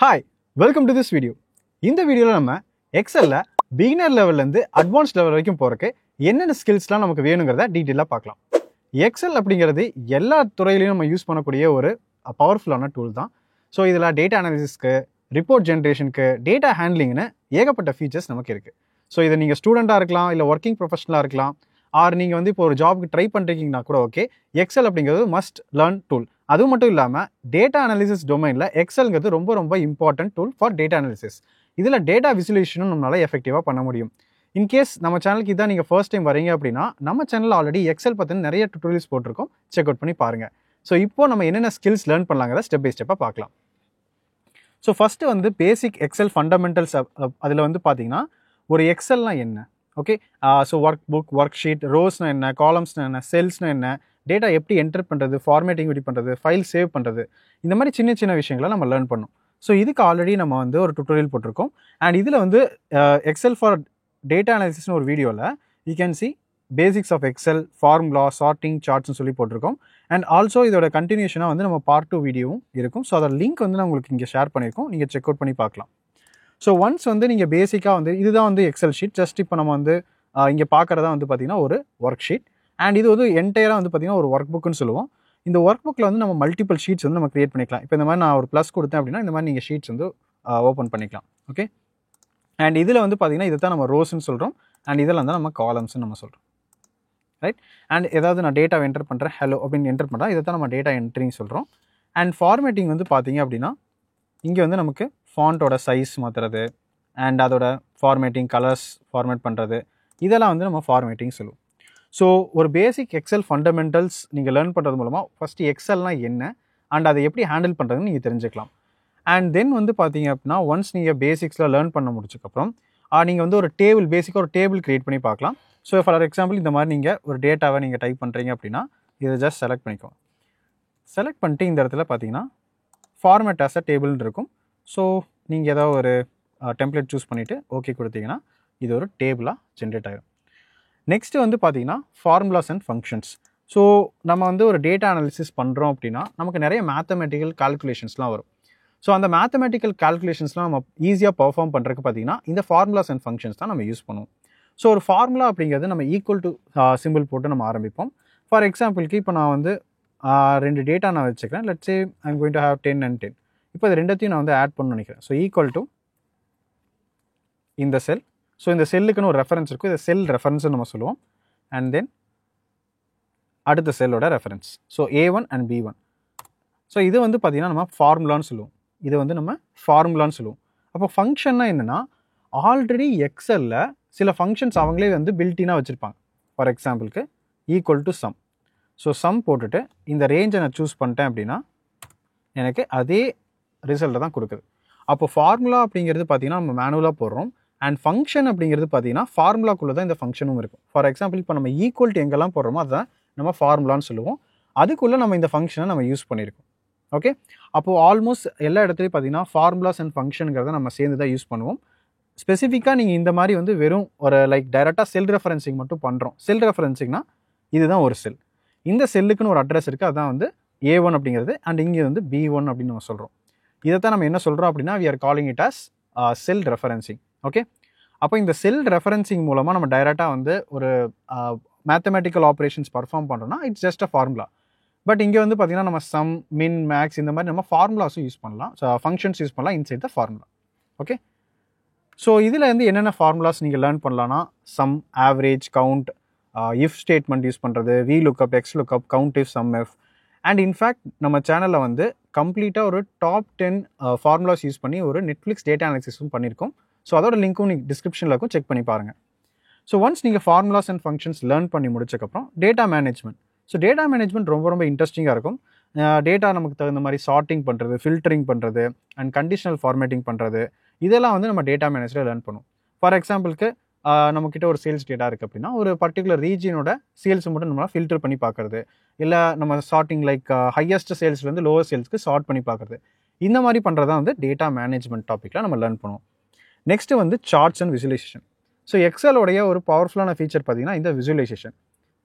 Hi, welcome to this video. இந்த வீடியோல நம்ம எக்ஸல்ல பிகினர் லெவல்ல இருந்து அட்வான்ஸ் லெவல் வரைக்கும் போறதுக்கு என்னென்ன ஸ்கில்ஸ்லாம் நமக்கு வேணுங்கிறத டீடைலா பார்க்கலாம். எக்ஸல் அப்படிங்கிறது எல்லா துறையிலையும் நம்ம யூஸ் பண்ணக்கூடிய ஒரு பவர்ஃபுல்லான டூல் தான். ஸோ இதில் டேட்டா அனாலிசிஸ்க்கு, ரிப்போர்ட் ஜென்ரேஷனுக்கு, டேட்டா ஹேண்ட்லிங்னு ஏகப்பட்ட ஃபீச்சர்ஸ் நமக்கு இருக்குது. ஸோ இதை நீங்கள் ஸ்டூடெண்ட்டாக இருக்கலாம், இல்லை ஒர்க்கிங் ப்ரொஃபஷனலாக இருக்கலாம், ஆர் நீங்கள் வந்து இப்போ ஒரு ஜாப்க்கு ட்ரை பண்ணுறீங்கன்னா கூட ஓகே. எக்ஸல் அப்படிங்கிறது மஸ்ட் லேர்ன் டூல். அதுவும் மட்டும் இல்லாமல் டேட்டா அனாலிசிஸ் டொமைனில் எக்ஸல்ங்கிறது ரொம்ப ரொம்ப important tool for data analysis. இதில் டேட்டா விசுவலேஷனும் நம்மளால் எஃபெக்டிவாக பண்ண முடியும். இன்கேஸ் நம்ம சேனலுக்கு இதான் நீங்கள் ஃபர்ஸ்ட் டைம் வரீங்க அப்படின்னா நம்ம சேனலில் ஆல்ரெடி எக்ஸல் பற்றின நிறைய டுட்டோரியல்ஸ் போட்டிருக்கோம், செக் அவுட் பண்ணி பாருங்கள். ஸோ இப்போ நம்ம என்னென்ன ஸ்கில்ஸ் லேர்ன் பண்ணலாங்கிறத ஸ்டெப் பை ஸ்டெப்பாக பார்க்கலாம். ஸோ ஃபஸ்ட்டு வந்து பேசிக் எக்ஸல் ஃபண்டமெண்டல்ஸ். அதில் வந்து பார்த்தீங்கன்னா ஒரு எக்ஸல்னால் என்ன, okay. So workbook, worksheet, ரோஸ்னா என்ன, காலம்ஸ்னா என்ன, செல்ஸ்னா என்ன, டேட்டா எப்படி என்டர் பண்ணுறது, ஃபார்மேட்டிங் எப்படி பண்ணுறது, ஃபைல் சேவ் பண்ணுறது, இந்த மாதிரி சின்ன சின்ன விஷயங்களை நம்ம லேர்ன் பண்ணோம். ஸோ இதுக்கு ஆல்ரெடி நம்ம வந்து ஒரு டுட்டோரியல் போட்டிருக்கோம். அண்ட் இதில் வந்து எக்ஸல் ஃபார் டேட்டா அனாலிசிஸ்னு ஒரு வீடியோவில் you can see basics of Excel, formula, charting, சார்ட்ஸ்னு சொல்லி போட்டிருக்கோம். அண்ட் ஆல்சோ இதோட கண்டினியூஷனாக வந்து நம்ம பார்ட் 2 வீடியோவும் இருக்கும். ஸோ அதோட லிங்க் வந்து நான் உங்களுக்கு இங்கே ஷேர் பண்ணியிருக்கோம், நீங்கள் செக் அவுட் பண்ணி பார்க்கலாம். ஸோ ஒன்ஸ் வந்து நீங்கள் பேசிக்காக வந்து இதுதான் வந்து எக்ஸல் ஷீட். ஜஸ்ட் இப்போ நம்ம வந்து இங்கே பார்க்குறதா வந்து பார்த்திங்கன்னா ஒரு ஒர்க் ஷீட். அண்ட் இது வந்து என்டையராக வந்து பார்த்திங்கன்னா ஒரு ஒர்க் புக்குன்னு சொல்லுவோம். இந்த ஒர்க் புக்கில் வந்து நம்ம மல்டிபிள் ஷீட்ஸ் வந்து நம்ம கிரியேட் பண்ணிக்கலாம். இப்போ இந்த மாதிரி நான் ஒரு ப்ளஸ் கொடுத்தேன் அப்படின்னா இந்த மாதிரி நீங்கள் ஷீட்ஸ் வந்து ஓப்பன் பண்ணிக்கலாம், ஓகே. அண்ட் இதில் வந்து பார்த்திங்கன்னா இதை தான் நம்ம ரோஸ்ன்னு சொல்கிறோம். அண்ட் இதில் வந்து நம்ம காலம்ஸ்ன்னு நம்ம சொல்கிறோம், ரைட். அண்ட் ஏதாவது நான் டேட்டாவை என்டர் பண்ணுறேன், ஹலோ அப்படின்னு என்டர் பண்ணுறேன், இதை தான் நம்ம டேட்டா என்ட்ரின்னு சொல்கிறோம். அண்ட் ஃபார்மேட்டிங் வந்து பார்த்திங்க அப்படின்னா இங்கே வந்து நமக்கு ஃபாண்ட்டோட சைஸ் மாற்றுறது அண்ட் அதோட ஃபார்மேட்டிங், கலர்ஸ் ஃபார்மேட் பண்ணுறது, இதெல்லாம் வந்து நம்ம ஃபார்மேட்டிங் சொல்லுவோம். ஸோ ஒரு பேசிக் எக்ஸல் ஃபண்டமெண்டல்ஸ் நீங்கள் லேர்ன் பண்ணுறது மூலமாக ஃபஸ்ட்டு எக்ஸல்னால் என்ன அண்ட் அதை எப்படி ஹேண்டில் பண்ணுறதுன்னு நீங்கள் தெரிஞ்சுக்கலாம். அண்ட் தென் வந்து பார்த்தீங்க அப்படின்னா ஒன்ஸ் நீங்கள் பேசிக்ஸில் லேர்ன் பண்ண முடிச்சதுக்கப்புறம் நீங்கள் வந்து ஒரு டேபிள், பேசிக்காக ஒரு டேபிள் க்ரியேட் பண்ணி பார்க்கலாம். ஸோ ஃபார் எக்ஸாம்பிள் இந்த மாதிரி நீங்கள் ஒரு டேட்டாவை நீங்கள் டைப் பண்ணுறீங்க அப்படின்னா இதை ஜஸ்ட் செலக்ட் பண்ணிக்கோங்க. செலக்ட் பண்ணிட்டு இந்த இடத்துல பார்த்தீங்கன்னா ஃபார்மேட் ஆஸ் அ டேபிள்னு இருக்கும். ஸோ நீங்கள் ஏதாவது ஒரு டெம்ப்ளேட் சூஸ் பண்ணிவிட்டு ஓகே கொடுத்தீங்கன்னா இது ஒரு டேபிளாக ஜென்ரேட் ஆகிடும். நெக்ஸ்ட்டு வந்து பார்த்தீங்கன்னா ஃபார்முலாஸ் அண்ட் ஃபங்க்ஷன்ஸ். ஸோ நம்ம வந்து ஒரு டேட்டா அனாலிசிஸ் பண்ணுறோம் அப்படின்னா நமக்கு நிறைய மேத்தமெட்டிக்கல் கால்குலேஷன்ஸ்லாம் வரும். ஸோ அந்த மேத்தமெட்டிக்கல் கால்குலேஷன்ஸ்லாம் நம்ம ஈஸியாக பர்ஃபார்ம் பண்ணுறதுக்கு பார்த்தீங்கன்னா இந்த ஃபார்முலாஸ் அண்ட் ஃபங்க்ஷன்ஸ் தான் நம்ம யூஸ் பண்ணுவோம். ஸோ ஒரு ஃபார்முலா அப்படிங்கிறது நம்ம ஈக்குவல் டு சிம்பிள் போட்டு நம்ம ஆரம்பிப்போம். ஃபார் எக்ஸாம்பிளுக்கு இப்போ நான் வந்து 2 டேட்டா நான் வச்சுக்கிறேன். Let's say I am going to have 10 and 10. இப்போ இது ரெண்டத்தையும் நான் வந்து ஆட் பண்ணணும்னு நினைக்கிறேன். ஸோ ஈக்குவல் டு இந்த செல். ஸோ இந்த செல்லுக்குன்னு ஒரு ரெஃபரன்ஸ் இருக்கும், இதை செல் ரெஃபரன்ஸ்னு நம்ம சொல்லுவோம். அண்ட் தென் அடுத்த செல்லோட reference, so A1 and B1. So இது வந்து பார்த்திங்கன்னா நம்ம ஃபார்முலான்னு சொல்லுவோம், இது வந்து நம்ம ஃபார்முலான்னு சொல்லுவோம். அப்போ ஃபங்க்ஷன்னா என்னென்னா ஆல்ரெடி எக்ஸலில் சில ஃபங்க்ஷன்ஸ் அவங்களே வந்து பில்டினாக வச்சுருப்பாங்க. ஃபார் எக்ஸாம்பிளுக்கு equal to sum. So sum போட்டுட்டு இந்த ரேஞ்சை நான் சூஸ் பண்ணிட்டேன் அப்படின்னா எனக்கு அதே ரிசல்ட்டை தான் கொடுக்குது. அப்போ ஃபார்முலா அப்படிங்கிறது பார்த்திங்கன்னா நம்ம மேனுவலாக போடுறோம். அண்ட் ஃபங்க்ஷன் அப்படிங்கிறது பார்த்தீங்கன்னா ஃபார்முலாக்குள்ளே தான் இந்த ஃபங்க்ஷனும் இருக்கும். ஃபார் எக்ஸாம்பிள் இப்போ நம்ம ஈக்குவல் டு எங்கெல்லாம் போடுறோமோ அதுதான் நம்ம ஃபார்முலான்னு சொல்லுவோம். அதுக்குள்ளே நம்ம இந்த ஃபங்க்ஷனை நம்ம யூஸ் பண்ணியிருக்கோம், ஓகே. அப்போது ஆல்மோஸ்ட் எல்லா இடத்துலையும் பார்த்தீங்கன்னா ஃபார்முலாஸ் அண்ட் ஃபங்க்ஷனுங்கிறத நம்ம சேர்ந்து தான் யூஸ் பண்ணுவோம். ஸ்பெசிஃபிக்காக நீங்கள் இந்த மாதிரி வந்து வெறும் ஒரு லைக் டைரெக்டாக செல் ரெஃபரன்சிங் மட்டும் பண்ணுறோம். செல் ரெஃபரன்சிங்னா இதுதான் ஒரு செல், இந்த செல்லுக்குன்னு ஒரு அட்ரஸ் இருக்குது, அதுதான் வந்து A1 அப்படிங்கிறது. அண்ட் இங்கே வந்து B1 அப்படின்னு நம்ம சொல்கிறோம். இதை தான் நம்ம என்ன சொல்கிறோம் அப்படின்னா we are calling it as sell referencing, okay. அப்போ இந்த செல் ரெஃபரன்சிங் மூலமாக நம்ம டைரெக்டாக வந்து ஒரு மேத்தமெட்டிக்கல் ஆப்ரேஷன்ஸ் பர்ஃபார்ம் பண்ணுறோம்னா it's just a formula. But இங்கே வந்து பார்த்திங்கன்னா நம்ம சம், மின், மேக்ஸ் இந்த மாதிரி நம்ம ஃபார்முலாஸும் யூஸ் பண்ணலாம். ஸோ ஃபங்க்ஷன்ஸ் யூஸ் பண்ணலாம் inside the formula, okay. So இதில் வந்து என்னென்ன ஃபார்முலாஸ் நீங்கள் லேர்ன் பண்ணலான்னா sum, average, count, if statement use பண்ணுறது, V lookup, X lookup, count if, sum if. And in fact நம்ம சேனலில் வந்து கம்ப்ளீட்டாக ஒரு டாப் 10 ஃபார்முலாஸ் யூஸ் பண்ணி ஒரு நெட்ஃப்ளிக்ஸ் டேட்டா அனாலிசிஸும் பண்ணியிருக்கோம். ஸோ அதோட லிங்க்கும் நீங்கள் டிஸ்கிரிப்ஷனில் இருக்கும், செக் பண்ணி பாருங்கள். ஸோ ஒன்ஸ் நீங்கள் ஃபார்முலாஸ் அண்ட் ஃபங்க்ஷன்ஸ் லேர்ன் பண்ணி முடிச்சக்கப்புறம் data management. So data management ரொம்ப ரொம்ப இன்ட்ரெஸ்டிங்காக இருக்கும். டேட்டா நமக்கு தகுந்த மாதிரி சார்ட்டிங் பண்ணுறது, ஃபில்டரிங் பண்ணுறது அண்ட் கண்டிஷனல் ஃபார்மேட்டிங் பண்ணுறது, இதெல்லாம் வந்து நம்ம டேட்டா மேனேஜரில் லேர்ன் பண்ணுவோம். ஃபார் எக்ஸாம்பிளுக்கு நம்மக்கிட்ட ஒரு சேல்ஸ் டேட்டா இருக்குது அப்படின்னா ஒரு பர்டிகுலர் ரீஜியனோட சேல்ஸை மட்டும் நம்மளால் ஃபில்டர் பண்ணி பார்க்குறது, இல்லை நம்ம சார்ட்டிங் லைக் ஹையஸ்ட் சேல்ஸ்லேருந்து லோவர் சேல்ஸ்க்கு சார்ட் பண்ணி பார்க்குறது, இந்த மாதிரி பண்ணுறதா வந்து டேட்டா மேனேஜ்மெண்ட் டாப்பிக்கில் நம்ம லேர்ன் பண்ணுவோம். நெக்ஸ்ட்டு வந்து சார்ட்ஸ் அண்ட் விசுவலைசேஷன். ஸோ எக்ஸலோடைய ஒரு பவர்ஃபுல்லான ஃபீச்சர் பார்த்திங்கன்னா இந்த விசுவலைசேஷன்.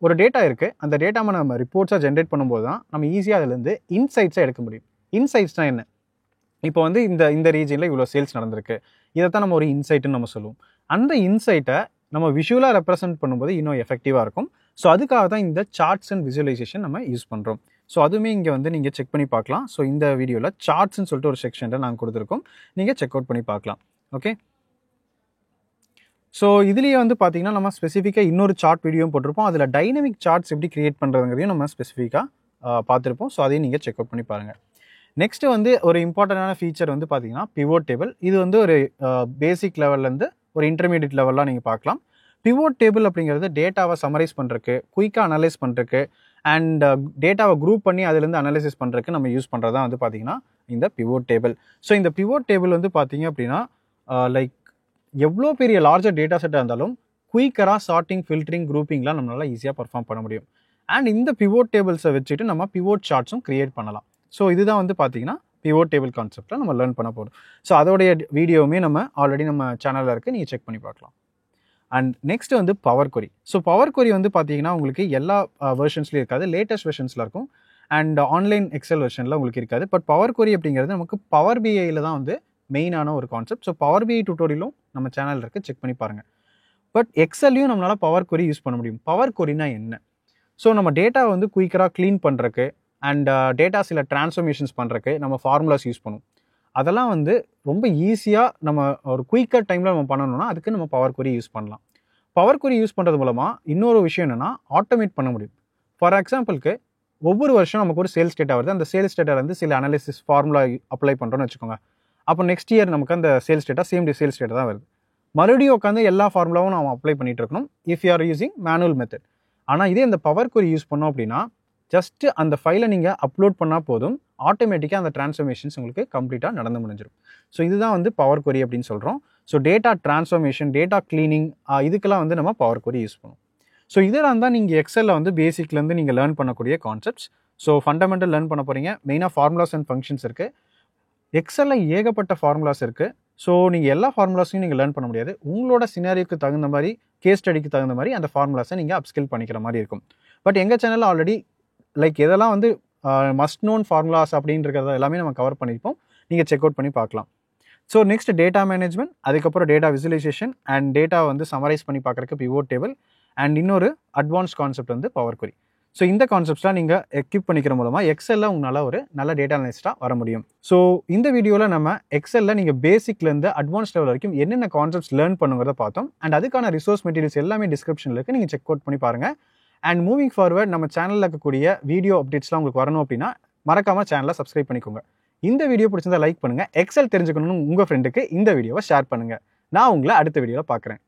ஒரு டேட்டா இருக்குது, அந்த டேட்டாவை நம்ம ரிப்போர்ட்ஸாக ஜென்ரேட் பண்ணும்போது தான் நம்ம ஈஸியாக அதுலேருந்து இன்சைட்ஸாக எடுக்க முடியும். இன்சைட்ஸ்னால் என்ன? இப்போ வந்து இந்த ரீஜனில் இவ்வளோ சேல்ஸ் நடந்திருக்கு, இதைத்தான் நம்ம ஒரு இன்சைட்டுன்னு நம்ம சொல்லுவோம். அந்த இன்சைட்டை நம்ம விஷுவலாக ரெப்ரசென்ட் பண்ணும்போது இன்னும் எஃபெக்டிவாக இருக்கும். ஸோ அதுக்காக தான் இந்த சார்ட்ஸ் அண்ட் விசுவலைசேஷன் நம்ம யூஸ் பண்ணுறோம். ஸோ அதுவுமே இங்கே வந்து நீங்கள் செக் பண்ணி பார்க்கலாம். ஸோ இந்த வீடியோவில் சார்ட்ஸ்ன்னு சொல்லிட்டு ஒரு செக்ஷனில் நாங்கள் கொடுத்துருக்கோம், நீங்கள் செக் அவுட் பண்ணி பார்க்கலாம். ஓகே, ஸோ இதுலேயே வந்து பார்த்தீங்கன்னா நம்ம ஸ்பெசிஃபிக்காக இன்னொரு சார்ட் வீடியோவும் போட்டிருப்போம். அதில் டைனமிக் சார்ட்ஸ் எப்படி கிரியேட் பண்ணுறதுங்கிறதையும் நம்ம ஸ்பெசிஃபிக்காக பார்த்துருப்போம். ஸோ அதையும் நீங்கள் செக் அவுட் பண்ணி பாருங்கள். நெக்ஸ்ட்டு வந்து ஒரு இம்பார்ட்டண்டான ஃபீச்சர் வந்து பார்த்தீங்கன்னா பிவோட் டேபிள். இது வந்து ஒரு பேசிக் லெவல்லேருந்து ஒரு இன்டர்மீடியட் லெவல்லாம் நீங்கள் பார்க்கலாம். பிவோட் டேபிள் அப்படிங்கிறது டேட்டாவை சமரைஸ் பண்ணுறதுக்கு, குயிக்காக அனலைஸ் பண்ணுறதுக்கு அண்ட் டேட்டாவை குரூப் பண்ணி அதுலேருந்து அனலைசிஸ் பண்ணுறதுக்கு நம்ம யூஸ் பண்ணுறது தான் வந்து பார்த்தீங்கன்னா இந்த பிவோட் டேபிள். ஸோ இந்த பிவோட் டேபிள் வந்து பார்த்தீங்க அப்படின்னா லைக் எவ்வளோ பெரிய லார்ஜர் டேட்டா செட்டாக இருந்தாலும் குயிக்கராக சார்ட்டிங், ஃபில்டரிங், குரூப்பிங்லாம் நம்மளால் ஈஸியாக பர்ஃபார்ம் பண்ண முடியும். அண்ட் இந்த பிவோட் டேபிள்ஸை வச்சுட்டு நம்ம பிவோட் சார்ட்ஸும் கிரியேட் பண்ணலாம். ஸோ இதுதான் வந்து பார்த்தீங்கன்னா பிவோட் டேபிள் கான்செப்டில் நம்ம லேர்ன் பண்ண போகிறோம். ஸோ அதோடைய வீடியோவுமே நம்ம ஆல்ரெடி நம்ம சேனலில் இருக்குது, நீங்கள் செக் பண்ணி பார்க்கலாம். அண்ட் நெக்ஸ்ட் வந்து பவர் கொரி. ஸோ பவர் கொரி வந்து பார்த்தீங்கன்னா உங்களுக்கு எல்லா வெர்ஷன்ஸ்லையும் இருக்காது, லேட்டஸ்ட் வெர்ஷன்ஸில் இருக்கும். அண்ட் ஆன்லைன் எக்ஸல் வெர்ஷனில் உங்களுக்கு இருக்காது. பட் பவர் கொரி அப்படிங்கிறது நமக்கு பவர் பிஐயில் தான் வந்து மெயினான ஒரு கான்செப்ட். ஸோ பவர் பிஐ டியூட்டோரியலும் நம்ம சேனலில் இருக்குது, செக் பண்ணி பாருங்கள். பட் எக்ஸல்லையும் நம்மளால் பவர் கொரி யூஸ் பண்ண முடியும். பவர் கொரினா என்ன? ஸோ நம்ம டேட்டாவை வந்து குயிக்கராக க்ளீன் பண்ணுறக்கு அண்ட் டேட்டா சில டிரான்ஸ்ஃபர்மேஷன்ஸ் பண்ணுறக்கு நம்ம ஃபார்முலாஸ் யூஸ் பண்ணுவோம். அதெல்லாம் வந்து ரொம்ப ஈஸியாக நம்ம ஒரு குயிக்கர் டைமில் நம்ம பண்ணணும்னா அதுக்கு நம்ம பவர் கொரி யூஸ் பண்ணலாம். பவர் கொரி யூஸ் பண்ணுறது மூலமாக இன்னொரு விஷயம் என்னென்னா ஆட்டோமேட் பண்ண முடியும். ஃபார் எக்ஸாம்பிளுக்கு ஒவ்வொரு வருஷம் நமக்கு ஒரு சேல்ஸ் டேட்டா வருது, அந்த சேல்ஸ் டேட்டாலேருந்து சில அனாலிசிஸ் ஃபார்முலா அப்ளை பண்ணுறோன்னு வச்சுக்கோங்க. அப்போ நெக்ஸ்ட் இயர் நமக்கு அந்த sales data same day sales data தான் வருது. மறுபடியும் உட்காந்து எல்லா ஃபார்முலாவும் நம்ம அப்ளை பண்ணிட்டு இருக்கணும் if you are using manual method. ஆனால் இதே இந்த பவர் கொரி யூஸ் பண்ணோம் அப்படின்னா ஜஸ்ட்டு அந்த ஃபைலை நீங்கள் அப்லோட் பண்ணால் போதும், ஆட்டோமேட்டிக்காக அந்த டிரான்ஸ்ஃபர்மேஷன்ஸ் உங்களுக்கு கம்ப்ளீட்டாக நடந்து முடிஞ்சிடும். ஸோ இதுதான் வந்து பவர் கொரி அப்படின்னு சொல்கிறோம். So data transformation, data cleaning, இதுக்கெல்லாம் வந்து நம்ம பவர் கொரி யூஸ் பண்ணுவோம். ஸோ இதெல்லாம் தான் நீங்கள் எக்ஸலில் வந்து பேசிக்லேருந்து நீங்கள் லேர்ன் பண்ணக்கூடிய கான்செப்ட்ஸ். ஸோ ஃபண்டமெண்டல் லேர்ன் பண்ண போகிறீங்க. மெயினாக ஃபார்முலாஸ் அண்ட் ஃபங்க்ஷன்ஸ் இருக்குது. எக்ஸலில் ஏகப்பட்ட ஃபார்முலாஸ் இருக்குது. ஸோ நீங்கள் எல்லா ஃபார்முலாஸையும் நீங்கள் லேர்ன் பண்ண முடியாது. உங்களோட சினாரியோக்கு தகுந்த மாதிரி, கேஸ் ஸ்டடிக்கு தகுந்த மாதிரி அந்த ஃபார்முலாஸை நீங்கள் அப்ஸ்கில் பண்ணிக்கிற மாதிரி இருக்கும். பட் எங்கள் சேனலில் ஆல்ரெடி லைக் எதெல்லாம் வந்து மஸ்ட் நோன் ஃபார்முலாஸ் அப்படின்றத எல்லாமே நம்ம கவர் பண்ணியிருப்போம், நீங்கள் செக் அவுட் பண்ணி பார்க்கலாம். ஸோ நெக்ஸ்ட் டேட்டா மேனேஜ்மெண்ட், அதுக்கப்புறம் டேட்டா விசுவலைசேஷன் அண்ட் டேட்டா வந்து சமரைஸ் பண்ணி பார்க்குறதுக்கு பிவோட் டேபிள் அண்ட் இன்னொரு அட்வான்ஸ் கான்செப்ட் வந்து பவர் கொரி. ஸோ இந்த கான்செப்ட்ஸ்லாம் நீங்கள் எக்யூப் பண்ணிக்கிற மூலமாக எக்ஸலில் உங்களால் ஒரு நல்ல டேட்டா அனலிஸ்ட்டாக வர முடியும். ஸோ இந்த வீடியோவில் நம்ம எக்ஸலில் நீங்கள் பேசிக்லேருந்து அட்வான்ஸ் லெவல் வரைக்கும் என்னென்ன கான்செப்ட்ஸ் லேர்ன் பண்ணுங்கிறத பார்த்தோம். அண்ட் அதுக்கான ரிசோர்ஸ் மெட்டீரியல்ஸ் எல்லாமே டிஸ்கிரிப்ஷனில் இருக்குது, நீங்கள் செக் அவுட் பண்ணி பாருங்கள். அண்ட் மூவிங் ஃபார்வர்ட் நம்ம சேனலில் இருக்கக்கூடிய வீடியோ அப்டேட்ஸ்லாம் உங்களுக்கு வரணும் அப்படின்னா மறக்காமல் சேனலை சப்ஸ்கிரைப் பண்ணிக்கோங்க. இந்த வீடியோ பிடிச்சிருந்தா லைக் பண்ணுங்கள். எக்ஸல் தெரிஞ்சுக்கணும்னு உங்கள் ஃப்ரெண்டுக்கு இந்த வீடியோவை ஷேர் பண்ணுங்கள். நான் உங்களை அடுத்த வீடியோவில் பார்க்குறேன்.